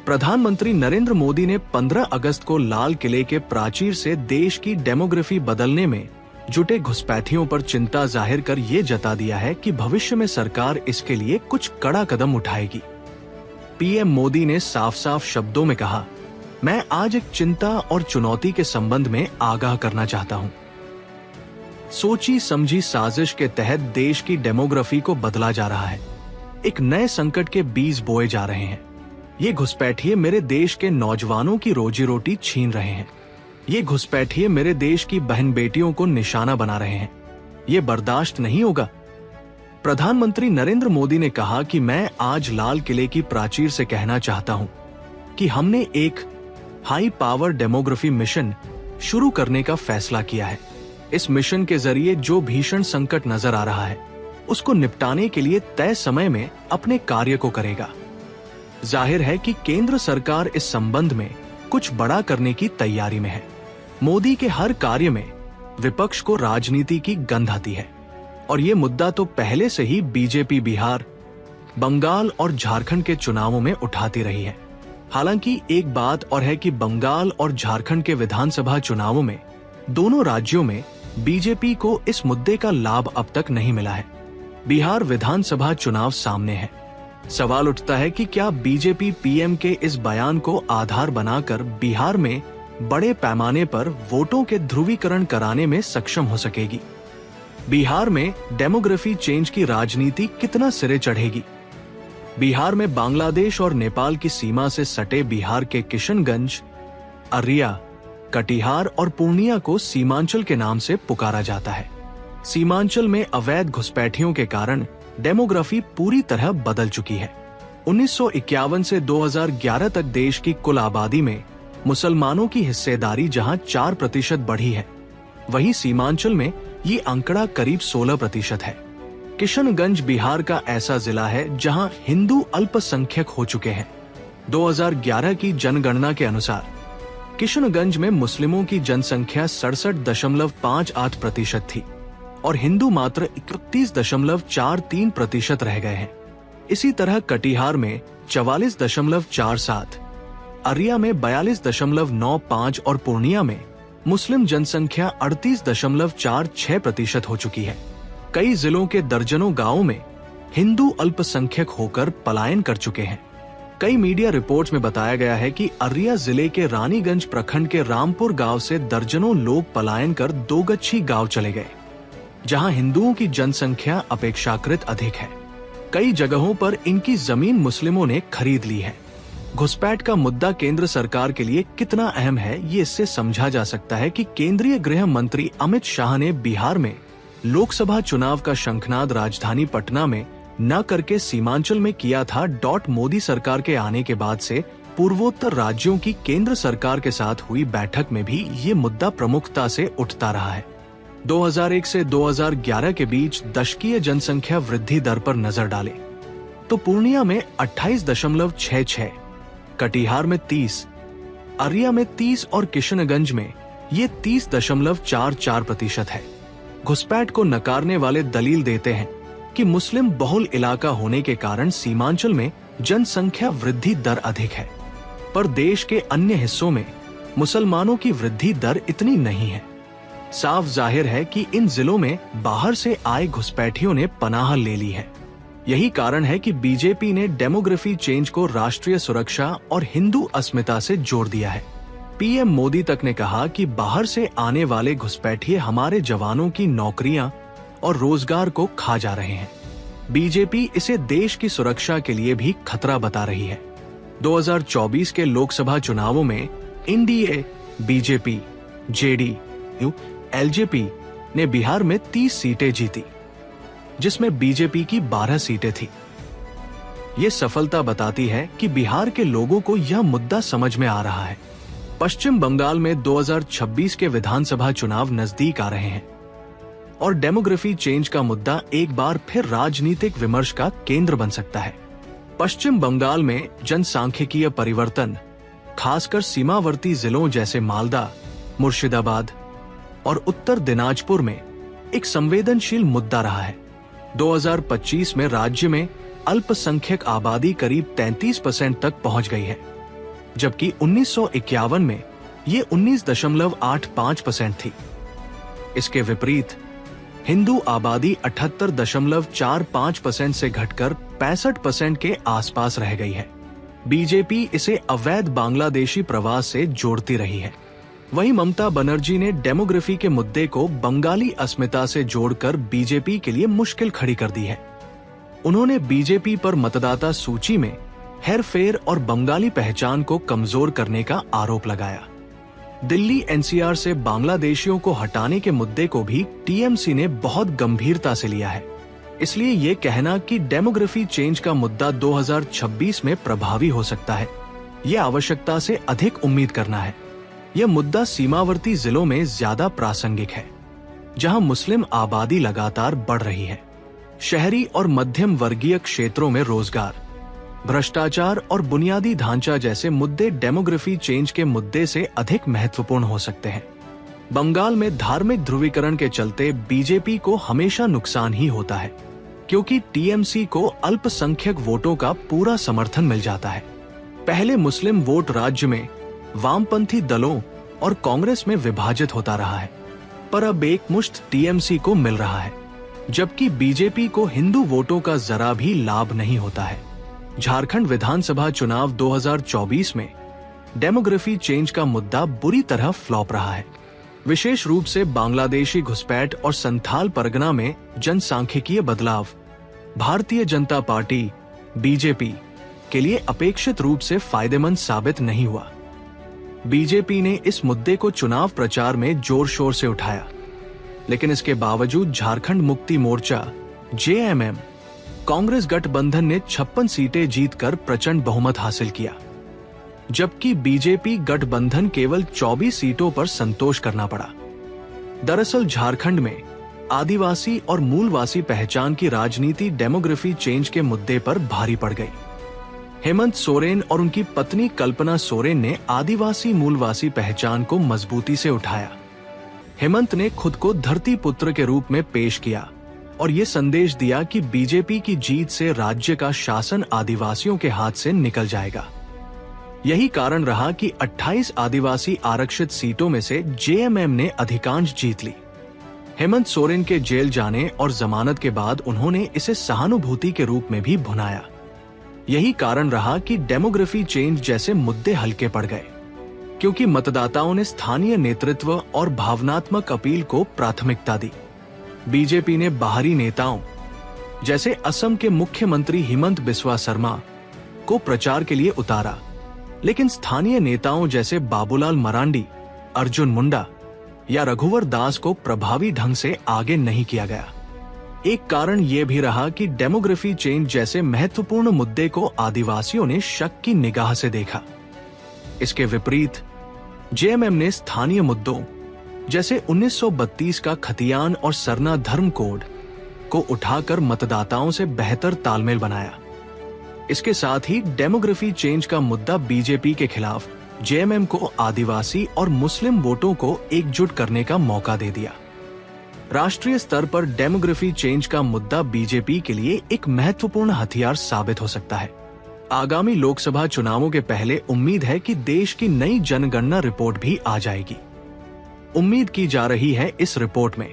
प्रधानमंत्री नरेंद्र मोदी ने 15 अगस्त को लाल किले के प्राचीर से देश की डेमोग्राफी बदलने में जुटे घुसपैठियों पर चिंता जाहिर कर ये जता दिया है कि भविष्य में सरकार इसके लिए कुछ कड़ा कदम उठाएगी। पीएम मोदी ने साफ साफ शब्दों में कहा, मैं आज एक चिंता और चुनौती के संबंध में आगाह करना चाहता हूं। सोची समझी साजिश के तहत देश की डेमोग्राफी को बदला जा रहा है। एक नए संकट के बीज बोए जा रहे हैं। ये घुसपैठिए मेरे देश के नौजवानों की रोजी रोटी छीन रहे हैं। ये घुसपैठिए मेरे देश की बहन बेटियों को निशाना बना रहे हैं। ये बर्दाश्त नहीं होगा। प्रधानमंत्री नरेंद्र मोदी ने कहा कि मैं आज लाल किले की प्राचीर से कहना चाहता हूं कि हमने एक हाई पावर डेमोग्राफी मिशन शुरू करने का फैसला किया है। इस मिशन के जरिए जो भीषण संकट नजर आ रहा है, उसको निपटाने के लिए तय समय में अपने कार्य को करेगा। जाहिर है कि केंद्र सरकार इस संबंध में कुछ बड़ा करने की तैयारी में है। मोदी के हर कार्य में विपक्ष को राजनीति की गंध आती है और ये मुद्दा तो पहले से ही बीजेपी बिहार, बंगाल और झारखंड के चुनावों में उठाती रही है। हालांकि एक बात और है कि बंगाल और झारखंड के विधानसभा चुनावों में दोनों राज्यों में बीजेपी को इस मुद्दे का लाभ अब तक नहीं मिला है। बिहार विधानसभा चुनाव सामने है। सवाल उठता है कि क्या बीजेपी पीएम के इस बयान को आधार बनाकर बिहार में बड़े पैमाने पर वोटों के ध्रुवीकरण कराने में सक्षम हो सकेगी? बिहार में डेमोग्राफी चेंज की राजनीति कितना सिरे चढ़ेगी? बिहार में बांग्लादेश और नेपाल की सीमा से सटे बिहार के किशनगंज, अररिया, कटिहार और पूर्णिया को सीमांचल के नाम से पुकारा जाता है। सीमांचल में अवैध घुसपैठियों के कारण डेमोग्राफी पूरी तरह बदल चुकी है। 1951 से 2011 तक देश की कुल आबादी में मुसलमानों की हिस्सेदारी जहां 4% बढ़ी है, वहीं सीमांचल में ये आंकड़ा करीब 16% है। किशनगंज बिहार का ऐसा जिला है जहां हिंदू अल्पसंख्यक हो चुके हैं। 2011 की जनगणना के अनुसार किशनगंज में मुस्लिमों की जनसंख्या 67.58% थी और हिंदू मात्र 31.43% रह गए हैं। इसी तरह कटिहार में 44.47, अररिया में 42.95 और पूर्णिया में मुस्लिम जनसंख्या 38.46% हो चुकी है। कई जिलों के दर्जनों गांवों में हिंदू अल्पसंख्यक होकर पलायन कर चुके हैं। कई मीडिया रिपोर्ट्स में बताया गया है कि अररिया जिले के रानीगंज प्रखंड के रामपुर गांव से दर्जनों लोग पलायन कर दोगच्छी गांव चले गए, जहां हिंदुओं की जनसंख्या अपेक्षाकृत अधिक है। कई जगहों पर इनकी जमीन मुस्लिमों ने खरीद ली है। घुसपैठ का मुद्दा केंद्र सरकार के लिए कितना अहम है, ये इससे समझा जा सकता है कि केंद्रीय गृह मंत्री अमित शाह ने बिहार में लोकसभा चुनाव का शंखनाद राजधानी पटना में न करके सीमांचल में किया था। मोदी सरकार के आने के बाद से पूर्वोत्तर राज्यों की केंद्र सरकार के साथ हुई बैठक में भी ये मुद्दा प्रमुखता से उठता रहा है। 2001 से 2011 के बीच दशकीय जनसंख्या वृद्धि दर पर नजर डालें तो पूर्णिया में 28.66, कटिहार में 30, अररिया में 30 और किशनगंज में ये 30.44% है। घुसपैठ को नकारने वाले दलील देते हैं कि मुस्लिम बहुल इलाका होने के कारण सीमांचल में जनसंख्या वृद्धि दर अधिक है, पर देश के अन्य हिस्सों में मुसलमानों की वृद्धि दर इतनी नहीं है। साफ जाहिर है कि इन जिलों में बाहर से आए घुसपैठियों ने पनाह ले ली है। यही कारण है कि बीजेपी ने डेमोग्राफी चेंज को राष्ट्रीय सुरक्षा और हिंदू अस्मिता से जोड़ दिया है। पीएम मोदी तक ने कहा कि बाहर से आने वाले घुसपैठिए हमारे जवानों की नौकरियां और रोजगार को खा जा रहे हैं। बीजेपी इसे देश की सुरक्षा के लिए भी खतरा बता रही है। 2024 के लोकसभा चुनावों में एनडीए, बीजेपी, जेडीयू, एलजेपी ने बिहार में 30 सीटें जीती, जिसमें बीजेपी की 12 सीटें थी। ये सफलता बताती है कि बिहार के लोगों को यह मुद्दा समझ में आ रहा है। पश्चिम बंगाल में 2026 के विधानसभा चुनाव नजदीक आ रहे हैं और डेमोग्राफी चेंज का मुद्दा एक बार फिर राजनीतिक विमर्श का केंद्र बन सकता है। पश्चिम बंगाल में जनसांख्यिकीय परिवर्तन खासकर सीमावर्ती जिलों जैसे मालदा, मुर्शिदाबाद और उत्तर दिनाजपुर में एक संवेदनशील मुद्दा रहा है। 2025 में राज्य में अल्पसंख्यक आबादी करीब 33% तक पहुंच गई है जबकि 1951 में ये 19.85% थी। इसके विपरीत हिंदू आबादी 78.45% से घटकर 65% के आसपास रह गई है। बीजेपी इसे अवैध बांग्लादेशी प्रवास से जोड़ती रही है। वहीं ममता बनर्जी ने डेमोग्राफी के मुद्दे को बंगाली अस्मिता से जोड़कर बीजेपी के लिए मुश्किल खड़ी कर दी है। उन्होंने बीजेपी पर मतदाता सूची में हेरफेर और बंगाली पहचान को कमजोर करने का आरोप लगाया। दिल्ली एनसीआर से बांग्लादेशियों को हटाने के मुद्दे को भी टीएमसी ने बहुत गंभीरता से लिया है। इसलिए ये कहना कि डेमोग्राफी चेंज का मुद्दा 2026 में प्रभावी हो सकता है, ये आवश्यकता से अधिक उम्मीद करना है। यह मुद्दा सीमावर्ती जिलों में ज्यादा प्रासंगिक है, जहां मुस्लिम आबादी लगातार बढ़ रही है। शहरी और मध्यम वर्गीय क्षेत्रों में रोजगार, भ्रष्टाचार और बुनियादी ढांचा जैसे मुद्दे डेमोग्राफी चेंज के मुद्दे से अधिक महत्वपूर्ण हो सकते हैं। बंगाल में धार्मिक ध्रुवीकरण के चलते बीजेपी को हमेशा नुकसान ही होता है, क्योंकि टीएमसी को अल्पसंख्यक वोटों का पूरा समर्थन मिल जाता है। पहले मुस्लिम वोट राज्य में वामपंथी दलों और कांग्रेस में विभाजित होता रहा है, पर अब एक मुश्त टीएमसी को मिल रहा है, जबकि बीजेपी को हिंदू वोटों का जरा भी लाभ नहीं होता है। झारखंड विधानसभा चुनाव 2024 में डेमोग्राफी चेंज का मुद्दा बुरी तरह फ्लॉप रहा है। विशेष रूप से बांग्लादेशी घुसपैठ और संथाल परगना में जनसांख्यिकीय बदलाव भारतीय जनता पार्टी बीजेपी के लिए अपेक्षित रूप से फायदेमंद साबित नहीं हुआ। बीजेपी ने इस मुद्दे को चुनाव प्रचार में जोर शोर से उठाया, लेकिन इसके बावजूद झारखंड मुक्ति मोर्चा जेएमएम कांग्रेस गठबंधन ने 56 सीटें जीतकर प्रचंड बहुमत हासिल किया, जबकि बीजेपी गठबंधन केवल 24 सीटों पर संतोष करना पड़ा। दरअसल झारखंड में आदिवासी और मूलवासी पहचान की राजनीति डेमोग्राफी चेंज के मुद्दे पर भारी पड़ गई। हेमंत सोरेन और उनकी पत्नी कल्पना सोरेन ने आदिवासी मूलवासी पहचान को मजबूती से उठाया। हेमंत ने खुद को धरती पुत्र के रूप में पेश किया और ये संदेश दिया कि बीजेपी की जीत से राज्य का शासन आदिवासियों के हाथ से निकल जाएगा। यही कारण रहा कि 28 आदिवासी आरक्षित सीटों में से जेएमएम ने अधिकांश जीत ली। हेमंत सोरेन के जेल जाने और जमानत के बाद उन्होंने इसे सहानुभूति के रूप में भी भुनाया। यही कारण रहा कि डेमोग्राफी चेंज जैसे मुद्दे हल्के पड़ गए, क्योंकि मतदाताओं ने स्थानीय नेतृत्व और भावनात्मक अपील को प्राथमिकता दी। बीजेपी ने बाहरी नेताओं जैसे असम के मुख्यमंत्री हिमंत बिस्वा शर्मा को प्रचार के लिए उतारा, लेकिन स्थानीय नेताओं जैसे बाबूलाल मरांडी, अर्जुन मुंडा या रघुवर दास को प्रभावी ढंग से आगे नहीं किया गया। एक कारण यह भी रहा कि डेमोग्राफी चेंज जैसे महत्वपूर्ण मुद्दे को आदिवासियों ने शक की निगाह से देखा। इसके विपरीत जेएमएम ने स्थानीय मुद्दों जैसे 1932 का खतियान और सरना धर्म कोड को उठाकर मतदाताओं से बेहतर तालमेल बनाया। इसके साथ ही डेमोग्राफी चेंज का मुद्दा बीजेपी के खिलाफ जेएमएम को आदिवासी और मुस्लिम वोटों को एकजुट करने का मौका दे दिया। राष्ट्रीय स्तर पर डेमोग्राफी चेंज का मुद्दा बीजेपी के लिए एक महत्वपूर्ण हथियार साबित हो सकता है। आगामी लोकसभा चुनावों के पहले उम्मीद है कि देश की नई जनगणना रिपोर्ट भी आ जाएगी। उम्मीद की जा रही है इस रिपोर्ट में